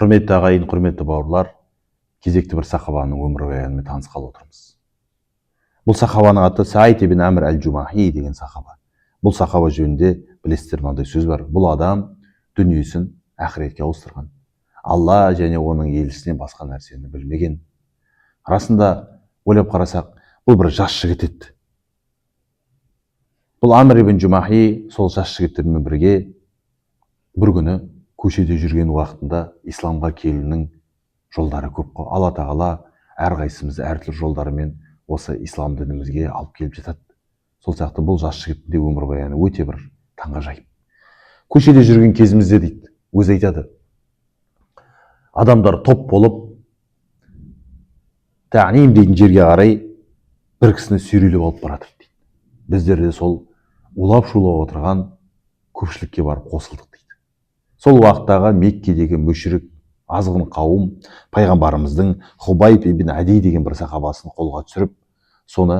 Құрметті ағайын, құрметті бауырлар, кезекті бір сахабаның өмірбаянымен танысқалы отырмыз. Бұл сахабаның аты Саид ибн Амр әл-Джумахи деген сахаба. Бұл сахаба жөнінде білесіздер, мынандай сөз бар. Бұл адам дүниесін ақыретке ауыстырған. Алла және оның елшісінен басқа нәрсені білмеген. Расында ойлап қарасақ, бұл бір жас жігіт еді. Бұл Амр ибн Джумахи сол жас жігіттермен бірге бір күні көшеде жүрген уақытында исламға келуінің жолдары көп қой. Алла тағала әрқайсымызды әртүрлі жолдарымен осы ислам дінімізге алып келіп жатады. Сол сияқты бұл жас жігіттің де өмірбаяны өте бір таңғажайып. Көшеде жүрген кезімізде дейді, өзі айтады, адамдар топ болып Тәним дейтін жерге қарай бір кісіні сүйрелеп алып баратыр дейді. Біздер де сол улап шулап отырған көпшілікке барып қосылдық дейді. Сол уақыттағы Меккедегі мүшрик азғын қауым пайғамбарымыздың Хубайб ибн Ади деген бір сахабасын қолға түсіріп, соны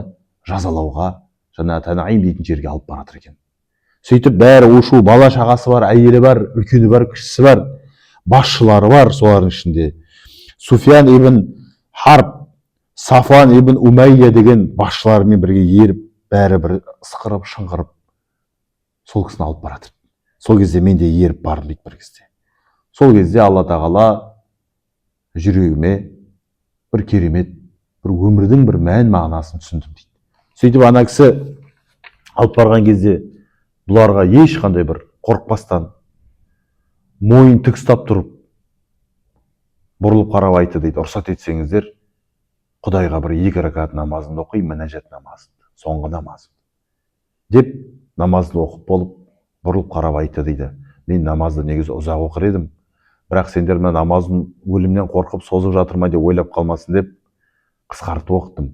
жазалауға жаңа Тәним дейтін жерге алып баратыр екен. Сөйтіп бәрі ошу, бала шағасы бар, әйелі бар, үлкені бар, кішісі бар, басшылары бар. Солардың ішінде Суфиян ибн Харб, Сафан ибн Умайя деген басшыларымен бірге еріп, бәрі бір ысқырып, шыңғырып, сол кісіні алып баратыр. Сол кезде мен де еріп бардым дейді бір кезде. Сол кезде Алла тағала жүрегіме бір керемет, бір өмірдің бір мән мағынасын түсіндім дейді. Сөйтіп ана кісі алып барған кезде бұларға ешқандай бір қорықпастан мойын тік ұстап тұрып бұрылып қарап айтты дейді, рұқсат етсеңіздер Құдайға бір 2 ракат намазымды оқи, мінәжат намазымды, соңғы намазымды деп намазды оқып болып бұрылып қарап айтты дейді, мен намазды негізі ұзақ оқыр едім, бірақ сендер мына намазым өлімнен қорқып созып жатыр ма деп ойлап қалмасын деп қысқартып оқыттым.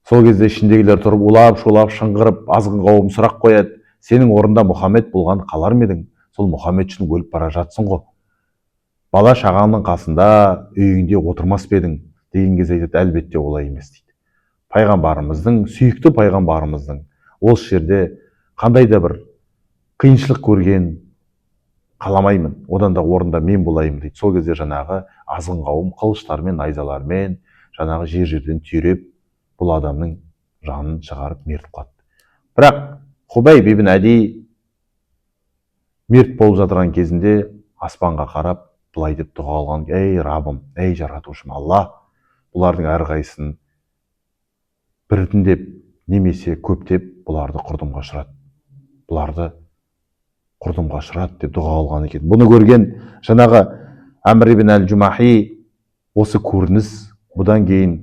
Сол кезде ішіндегілер тұрып улап шулап шыңғырып, азғын қауым сұрақ қояды, сенің орында Мұхаммед болған қалар ма едің? Сол Мұхаммед үшін өліп бара жатсың ғой, бала шағаңның қасында үйіңде отырмас па едің деген кезде айтады, әлбетте олай емес дейді. Пайғамбарымыздың, сүйікті пайғамбарымыздың осы жерде қандай да бір қиыншылық көрген қаламаймын, одан да орында мен болайын дейді. Сол кезде жаңағы азғын қауым қылыштармен, найзалармен жаңағы жерден түйреп бұл адамның жанын шығарып мерт қылады. Бірақ Хубайб ибн Ади мерт болып жатырған кезінде аспанға қарап былай деп дұға қылған, ей Раббым, ей жаратушым Алла, бұлардың әрқайсысын біртіндеп немесе көптеп бұларды құрдымға ұшырат. Бұларды құрдымға ұшырат деп дұға қылған екен. Бұны көрген жаңағы Амр ибн әл-Джумахи осы көрініс бұдан кейін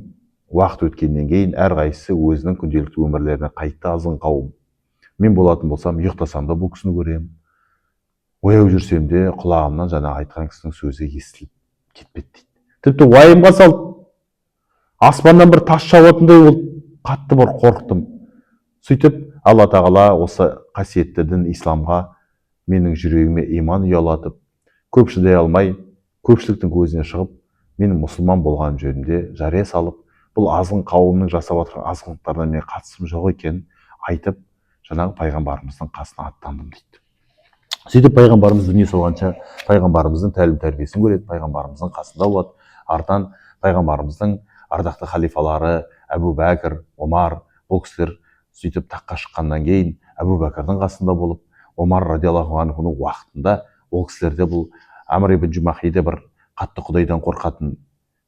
уақыт өткеннен кейін әрқайсысы өзінің күнделікті өмірлеріне қайтты. Азғын қауым. Мен болатын болсам, ұйықтасам да бұл кісіні көремін. Ояу жүрсем де құлағымнан жаңа айтқан кісінің сөзі естіліп кетпеді дейді. Тіпті уайымға салды. Аспаннан бір тас жауатындай болып қатты бір қорықтым. Сөйтіп Алла тағала осы қасиетті дін исламға менің жүрегіме иман ұялатып, көп шыдай алмай, көпшіліктің көзіне шығып, менің мұсылман болған жөнінде жария салып, бұл азғын қауымның жасап жатқан азғындықтарына мен қатысым жоқ екенін айтып, жаңағы пайғамбарымыздың қасына аттандым дейді. Сөйтіп пайғамбарымыз дүние салғанша пайғамбарымыздың тәлім тәрбиесін көреді, пайғамбарымыздың қасында болады. Артынан пайғамбарымыздың ардақты халифалары Әбу Бәкір, Омар, бұл кісілер сөйтіп таққа шыққаннан кейін Әбу Бәкірдің қасында болып, Омар радиаллаху анхуның уақытында ол кісілерде бұл Амр ибн Джумахиде бір қатты Құдайдан қорқатын,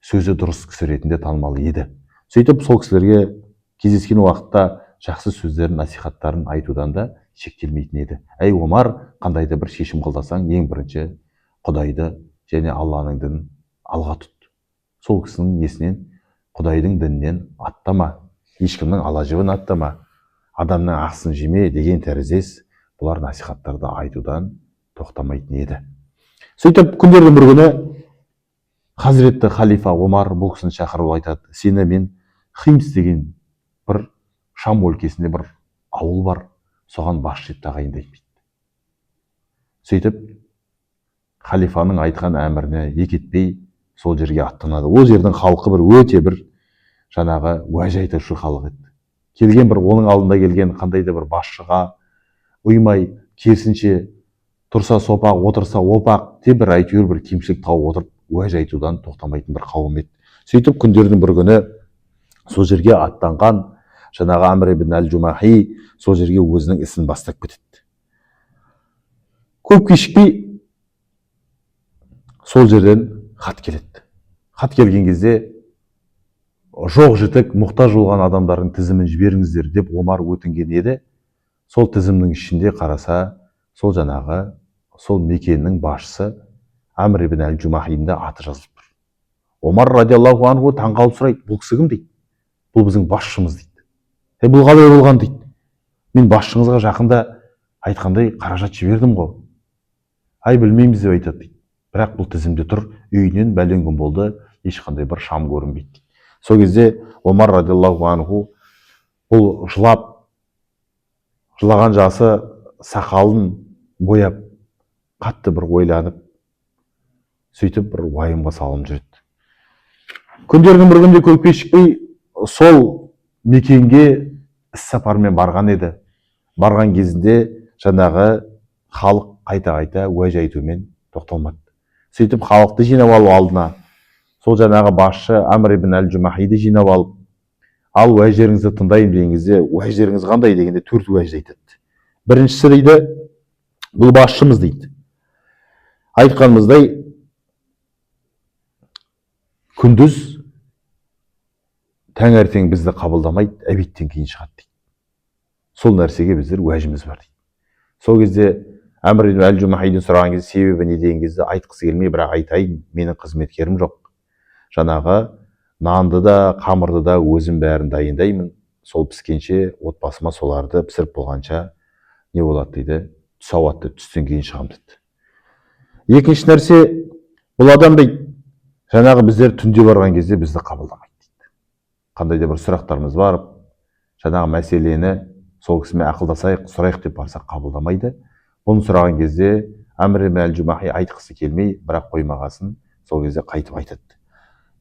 сөзі дұрыс кісі ретінде танымал еді. Сөйтіп сол кісілерге кездескен уақытта жақсы сөздерін, насихаттарын айтудан да шектелмейтін еді. Әй Омар, қандай да бір шешім қылдасаң, ең бірінші Құдайды және Алланың дінін алға тұт. Сол кісінің несінен, Құдайдың дінінен аттама, ешкімнің ала жібін аттама, адамның ақысын жеме деген тәріздес бұлар насихаттарды айтудан тоқтамайтын еді. Сөйтіп күндердің бір күні Хазіретті халифа Омар бұл кісіні шақырып айтады, сені мен Химс деген бір Шам өлкесінде бір ауыл бар, соған басшы етіп тағайындаймын дейді. Сөйтіп халифаның айтқан әміріне екі етпей сол жерге аттанады. Ол жердің халқы бір өте бір жаңағы уәж айтушы халық еді. Келген бір оның алдында келген қандай да бір басшыға ұймай, керісінше тұрса сопақ, отырса опақ деп бір әйтеуір бір кемшілік тауып отырып уәж айтудан тоқтамайтын бір қауым еді. Сөйтіп күндердің бір күні сол жерге аттанған жаңағы Амр ибн әл-Жумахи сол жерге өзінің ісін бастап кетеді. Көп кешікпей сол жерден хат келеді. Хат келген кезде жоқ жітік мұқтаж болған адамдардың тізімін жіберіңіздер деп Омар өтінген еді. Сол тізімнің ішінде қараса, сол жаңағы сол мекеннің басшысы Амр ибн әл-Жумахидің да аты жазылып тұр. Омар радиаллаху анху таңғалып сұрайды, бұл кісі кім дейді? Бұл біздің басшымыз дейді. Бұл қалай болған дейді. Мен басшыңызға жақында айтқандай қаражат жібердім ғой. Ай білмейміз деп айтады дейді. Бірақ бұл тізімде тұр, үйінен бәлен күн болды, ешқандай бір шам көрінбейді дейді. Сол кезде Омар радиаллаху анху бұл жылаған жасы сақалын бояп, қатты бір ойланып, сөйтіп бір уайымға салынып жүреді. Күндердің бір күнде көп кешікпей сол мекенге іс-сапармен барған еді. Барған кезінде жаңағы халық қайта-қайта уәж айтумен тоқталмады. Сөйтіп халықты жинап алу алдына сол жаңағы басшы Амр ибн әл-Жумахиді жинап алып, ал уәждеріңізді тыңдайын деген кезде, уәждеріңіз қандай дегенде 4 уәж айтады. Біріншісі дейді, бұл басшымыз дейді. Айтқанымыздай күндіз таңертең бізді қабылдамайды, әбеттен кейін шығады дейді. Сол нәрсеге біздер уәжіміз бар дейді. Сол кезде Амр ибн әл-Жумахиден сұраған кезде себебі не деген кезде айтқысы келмей, бірақ айтайын, менің қызметкерім жоқ. Жаңағы нанды да, қамырды да өзім бәрін дайындаймын. Сол піскенше отбасыма соларды пісіріп болғанша не болады дейді, түс ауады, түстен кейін шығамын дейді. Екінші нәрсе, бұл адам дейді, жаңағы біздер түнде барған кезде бізді қабылдамайды дейді. Қандай да бір сұрақтарымыз барып, жаңағы мәселені сол кісімен ақылдасайық, сұрайық деп барсақ қабылдамайды. Бұны сұраған кезде Амр ибн әл-Жумахи айтқысы келмей, бірақ қоймағасын сол кезде қайтып айтады.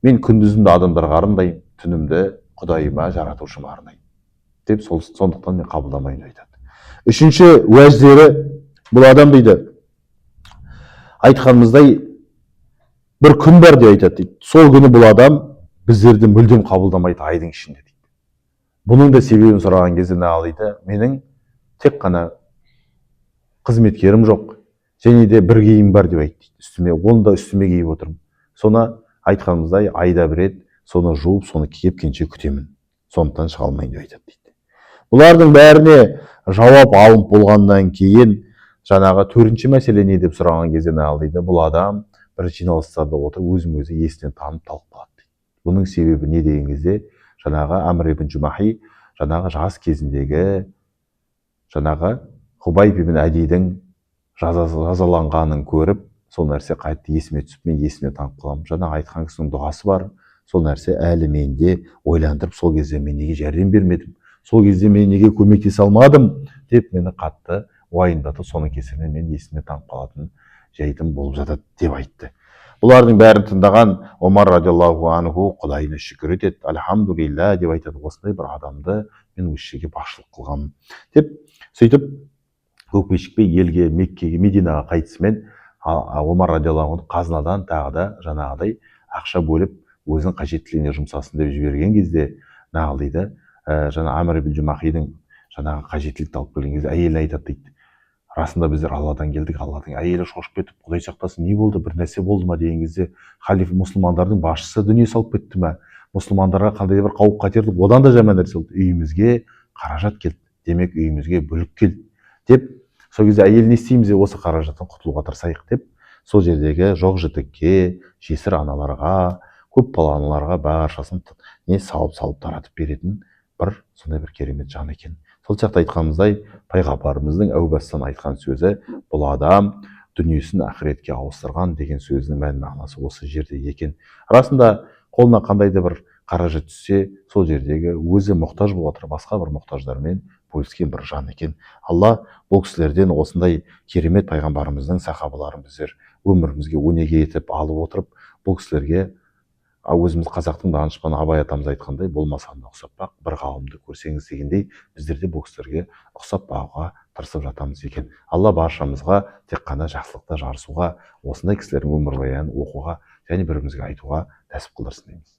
Мен күндізімді адамдарға арнаймын, түнімді Құдайыма, жаратушыма арнаймын деп, сондықтан мен қабылдамайын деп айтады. Үшінші уәждері, бұл адам дейді, айтқанымыздай бір күн бар деп айтады дейді. Сол күні бұл адам біздерді мүлдем қабылдамайды айдың ішінде дейді. Бұның да себебін сұраған кезде не дейді? Менің тек қана қызметкерім жоқ, және де бір киім бар деп айтты. Үстіме, оны да үстіме киіп отырмын. Соны айтқанымыздай айда бір рет соны жуып, соны кепкенше күтемін. Сондықтан шыға алмайын деп айтады дейді. Бұлардың бәріне жауап алынып болғаннан кейін жаңағы 4-ші мәселе не деп сұраған кезде не дейді? Бұл адам бір жиналыстарда отырып өзін-өзі есінен танып талқылады дейді. Бұның себебі не деген кезде жаңағы Амр ибн Жумахи жаңағы жас кезіндегі жаңағы Хубайб ибн Адидің жазаланғанын көріп, сол нәрсе қайтты есіме түсіп, мен есіме танып қаламын. Жаңағы айтқан кісінің дұғасы бар, сол нәрсе әлі менде ойландырып, сол кезде мен неге жәрдем бермедім, сол кезде мен неге көмектесе алмадым деп мені қатты уайымдатып, соның кесірінен мен есіме танып қалатын жайтым болып жатады деп айтты. Бұлардың бәрін тыңдаған Омар радиаллаху анху Құдайына шүкір етеді, альхамдулилля деп айтады. Осындай бір адамды мен осы жерге басшылық қылғанмын деп. Сөйтіп көп кешікпей елге, Меккеге, Мединаға қайтысымен Омар радиаллаху анху қазынадан тағы да жаңағыдай ақша бөліп өзінің қажеттілігіне жұмсасын деп жіберген кезде дейді, жаңа Амр ибн Жумахидің жаңағы қажеттілікті алып келген кезде әйелі айтады дейді, расында біздер Алладан келдік, Алладың әйелі шошып кетіп, Құдай сақтасын, не болды, бір нәрсе болды ма деген кезде, халиф мұсылмандардың басшысы дүние салып кетті ме, мұсылмандарға қандай бір қауіп қатерді, одан да жаман нәрсе болды, үйімізге қаражат келді, демек үйімізге бүлік келді деп, сол кезде әйел не істейміз деп, осы қаражаттан құтылуға тырысайық деп, сол жердегі жоқ жітікке, жесір аналарға, көп бала аналарға баршасын не салып таратып беретін бір сондай бір керемет жан екен. Сол сияқты айтқанымыздай, пайғамбарымыздың әу бастан айтқан сөзі, бұл адам дүниесін ақыретке ауыстырған деген сөзінің мән мағынасы осы жерде екен. Расында қолына қандай да бір қаражат түссе, сол жердегі өзі мұқтаж болып отыр, басқа бір мұқтаждармен бөліскен бір жан екен. Алла бұл кісілерден осындай керемет пайғамбарымыздың сахабаларын біздер өмірімізге өнеге етіп алып отырып, бұл кісілерге өзіміз қазақтың данышпаны Абай атамыз айтқандай, болмасам да ұқсап бақ, бір ғалымды көрсеңіз дегендей, біздер де бұл кісілерге ұқсап бағуға тырысып жатамыз екен. Алла баршамызға тек қана жақсылықта жарысуға, осындай кісілердің өмірбаянын оқуға және бірімізге айтуға нәсіп қылдырсын дейміз.